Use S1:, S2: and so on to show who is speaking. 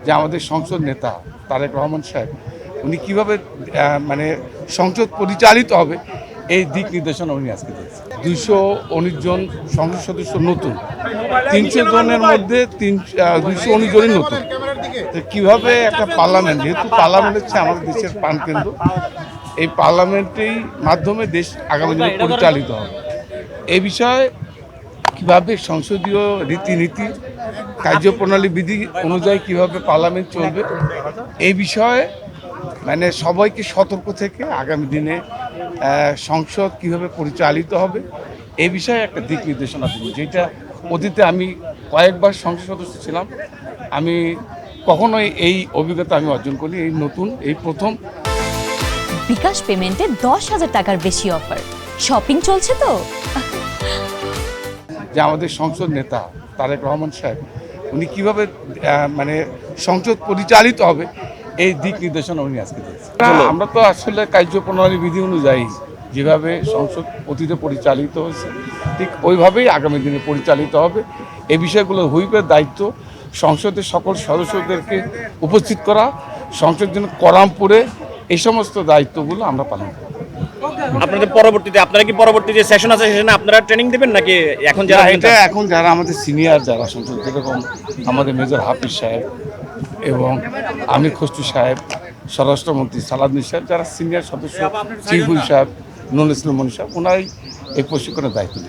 S1: যে আমাদের সংসদ নেতা তারেক রহমান সাহেব উনি কীভাবে মানে সংসদ পরিচালিত হবে এই দিক নির্দেশনা উনি আজকে দিয়েছেন। 219 জন সংসদ সদস্য নতুন, 300 জনের মধ্যে 219 জনই নতুন। তো কীভাবে একটা পার্লামেন্ট, যেহেতু পার্লামেন্ট হচ্ছে আমাদের দেশের প্রাণকেন্দ্র, এই পার্লামেন্টের মাধ্যমে দেশ আগামী দিনে পরিচালিত হবে। এই বিষয়ে কীভাবে সংসদীয় রীতিনীতি কার্যপ্রণালী বিধি অনুযায়ী কীভাবে পার্লামেন্ট চলবে এই বিষয়ে মানে সবাইকে সতর্ক থেকে আগামী দিনে সংসদ কীভাবে পরিচালিত হবে এই বিষয়ে একটা দিক নির্দেশনা দিব, যেটা অতীতে আমি কয়েকবার সংসদ সদস্য ছিলাম, আমি কখনোই এই অভিজ্ঞতা আমি অর্জন করি, এই নতুন, এই প্রথম।
S2: বিকাশ পেমেন্টে 10,000 টাকার বেশি অফার, শপিং চলছে তো।
S1: যে আমাদের সংসদ নেতা তারেক রহমান সাহেব উনি কীভাবে মানে সংসদ পরিচালিত হবে এই দিক নির্দেশনা উনি আজকে দিয়েছেন। আমরা তো আসলে কার্যপ্রণালী বিধি অনুযায়ী যেভাবে সংসদ অতীতে পরিচালিত হয়েছে ঠিক ওইভাবেই আগামী দিনে পরিচালিত হবে। এই বিষয়গুলো হুইপের দায়িত্ব সংসদের সকল সদস্যদেরকে উপস্থিত করা, সংসদ যেন করাম পড়ে এই সমস্ত দায়িত্বগুলো আমরা পালন করি।
S3: আপনারা কি পরবর্তী যে সেশন আছে সেশনে আপনারা ট্রেনিং দেবেন নাকি এখন যারা
S1: এখন যারা আমাদের সিনিয়র যারা সংসদ, যেরকম আমাদের মেজর হাফিজ সাহেব এবং আমির খসরু সাহেব, স্বরাষ্ট্রমন্ত্রী সালাউদ্দিন সাহেব, যারা সিনিয়র সদস্য, চিফ হুইপ সাহেব, নুরুল ইসলাম মনি সাহেব, ওনারাই এই প্রশিক্ষণের দায়িত্ব নেন।